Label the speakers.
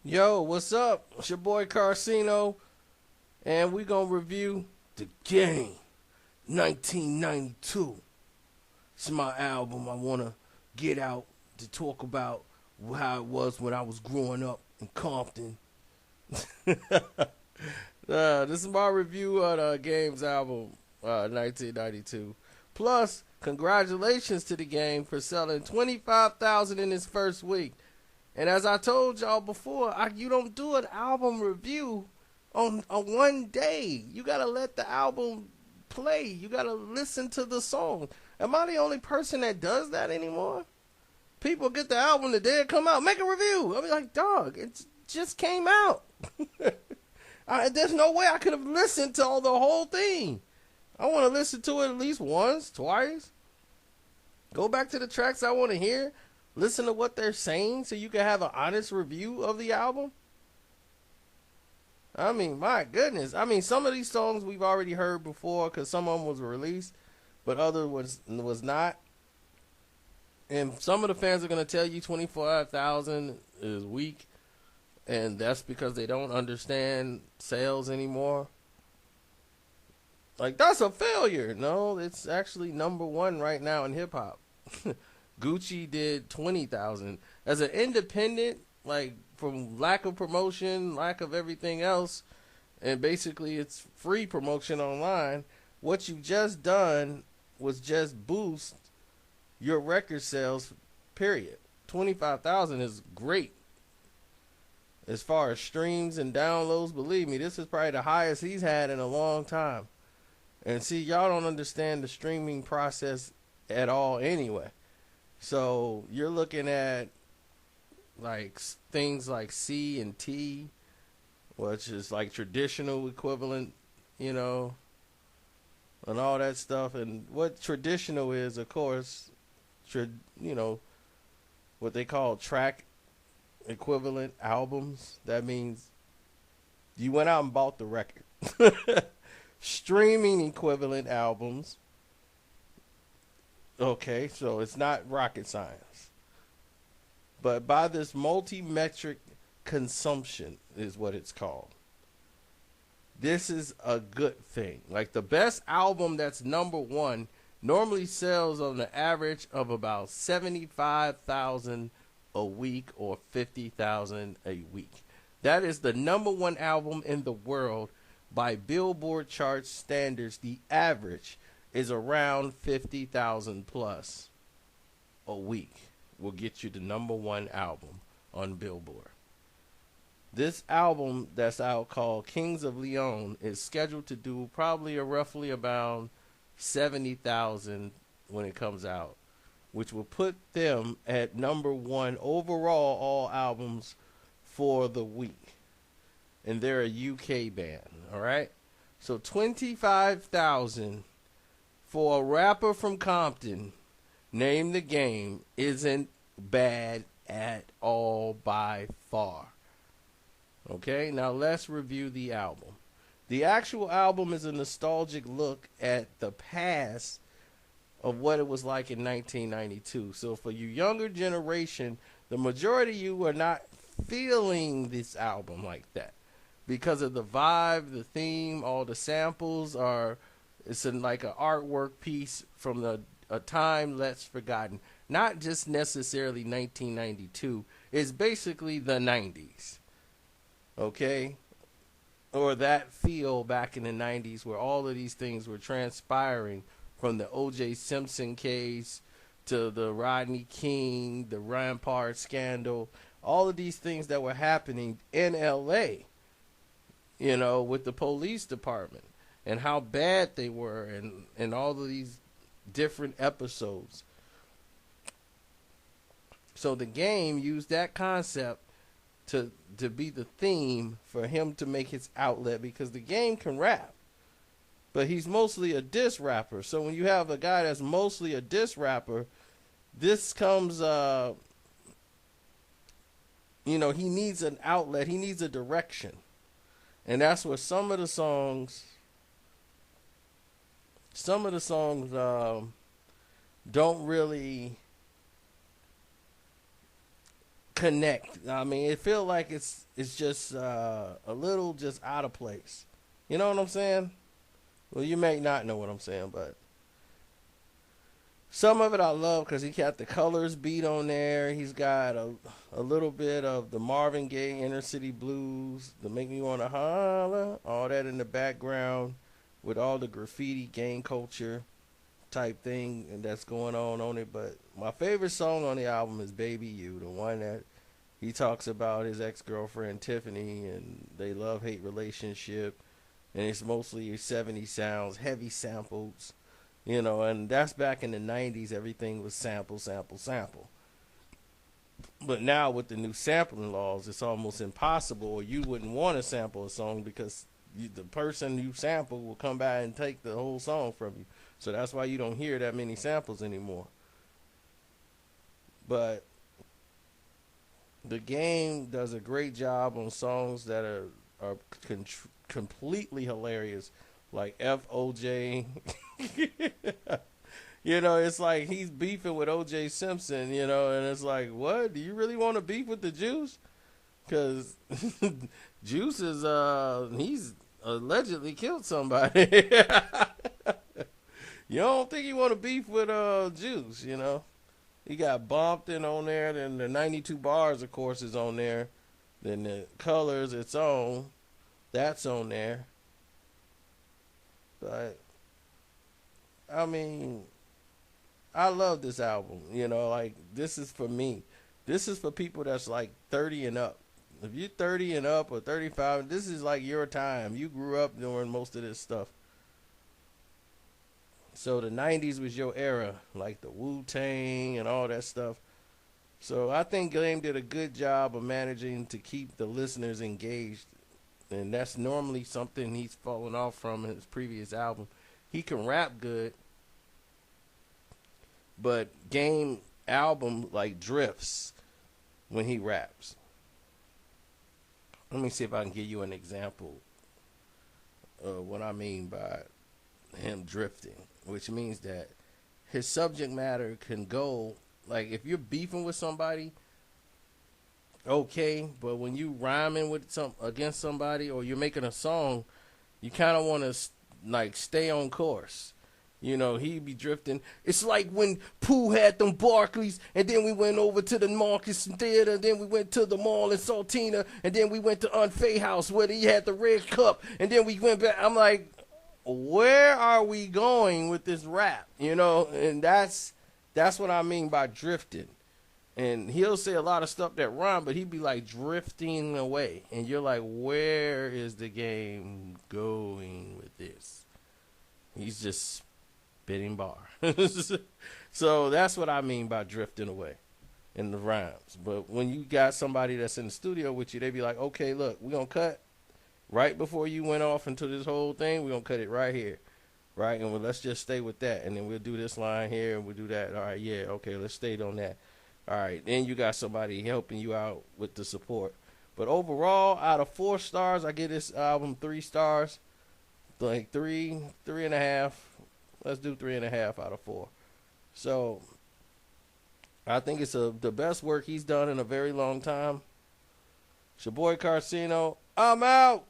Speaker 1: Yo, what's up? It's your boy Karceno, and we gonna review The Game 1992. It's my album I wanna get out to talk about how it was when I was growing up in Compton. This is my review of the Game's album, 1992. Plus, congratulations to the Game for selling 25,000 in its first week. And as I told y'all before, you don't do an album review on one day. You gotta let the album play. You gotta listen to the song. Am I the only person that does that anymore? People get the album the day it come out, make a review. I be like, dog, it just came out. There's no way I could have listened to the whole thing. I want to listen to it at least once, twice. Go back to the tracks I want to hear. Listen to what they're saying so you can have an honest review of the album. I mean, my goodness. I mean, some of these songs we've already heard before because some of them was released, but other was not. And some of the fans are going to tell you 25,000 is weak, and that's because they don't understand sales anymore. Like, that's a failure. No, it's actually number one right now in hip hop. Gucci did 20,000 as an independent, like from lack of promotion, lack of everything else, and basically it's free promotion online. What you've just done was just boost your record sales. Period. 25,000 is great as far as streams and downloads. Believe me, this is probably the highest he's had in a long time. And see, y'all don't understand the streaming process at all anyway. So you're looking at like things like C and T, which is like traditional equivalent, and all that stuff. And what traditional is, of course, what they call track equivalent albums. That means you went out and bought the record. Streaming equivalent albums. Okay, so it's not rocket science. But by this multi-metric consumption is what it's called. This is a good thing. Like the best album that's number one normally sells on the average of about 75,000 a week or 50,000 a week. That is the number one album in the world by Billboard chart standards. The average is around 50,000 plus a week will get you the number one album on Billboard. This album that's out called Kings of Leon is scheduled to do probably roughly about 70,000 when it comes out, which will put them at number one overall all albums for the week. And they're a UK band, all right? So 25,000 for a rapper from Compton named The Game isn't bad at all by far. Okay, now let's review the album. The actual album is a nostalgic look at the past of what it was like in 1992. So for you younger generation, the majority of you are not feeling this album like that because of the vibe, the theme, all the samples are. It's like an artwork piece from a time that's forgotten. Not just necessarily 1992. It's basically the 90s. Okay? Or that feel back in the 90s where all of these things were transpiring, from the O.J. Simpson case to the Rodney King, the Rampart scandal, all of these things that were happening in L.A., with the police department. And how bad they were, and all of these different episodes. So The Game used that concept to be the theme for him to make his outlet, because The Game can rap, but he's mostly a diss rapper. So when you have a guy that's mostly a diss rapper, this comes, he needs an outlet, he needs a direction, and that's where some of the songs don't really connect. I mean, it feel like it's just a little just out of place. You know what I'm saying? Well, you may not know what I'm saying, but some of it I love because he got the colors beat on there. He's got a little bit of the Marvin Gaye inner city blues, the make me wanna holler, all that in the background with all the graffiti gang culture type thing and that's going on it. But my favorite song on the album is Baby You, the one that he talks about his ex-girlfriend Tiffany and they love-hate relationship, and it's mostly 70 sounds, heavy samples, and that's back in the 90s. Everything was sample, sample, sample. But now with the new sampling laws, it's almost impossible, or you wouldn't want to sample a song because the person you sample will come by and take the whole song from you. So that's why you don't hear that many samples anymore. But the game does a great job on songs that are completely hilarious, like FOJ. It's like he's beefing with OJ Simpson, and it's like, what? Do you really want to beef with the Juice? Because Juice is, he's allegedly killed somebody. You don't think you want to beef with Juice, He got bumped in on there. Then the 92 bars, of course, is on there. Then the colors, it's on. That's on there. But, I mean, I love this album. Like, this is for me. This is for people that's like 30 and up. If you're 30 and up or 35, this is like your time. You grew up doing most of this stuff. So the 90s was your era, like the Wu-Tang and all that stuff. So I think Game did a good job of managing to keep the listeners engaged. And that's normally something he's fallen off from in his previous album. He can rap good, but Game album like drifts when he raps. Let me see if I can give you an example of what I mean by him drifting, which means that his subject matter can go, like if you're beefing with somebody, okay, but when you rhyming with against somebody or you're making a song, you kind of want to like stay on course. He'd be drifting. It's like when Pooh had them Barclays, and then we went over to the Marcus Theater, and then we went to the mall in Saltina, and then we went to Unfay House where he had the red cup, and then we went back. I'm like, where are we going with this rap? And that's what I mean by drifting. And he'll say a lot of stuff that rhyme, but he'd be like drifting away. And you're like, where is the game going with this? He's just spitting bar. So that's what I mean by drifting away in the rhymes. But when you got somebody that's in the studio with you, they be like, okay, look, we're going to cut right before you went off into this whole thing. We're going to cut it right here. Right? And let's just stay with that. And then we'll do this line here and we'll do that. All right, yeah, okay, let's stay on that. All right, then you got somebody helping you out with the support. But overall, out of 4 stars, I give this album 3 stars. Like 3.5. Let's do 3.5 out of 4. So I think it's the best work he's done in a very long time. It's your boy Karceno. I'm out.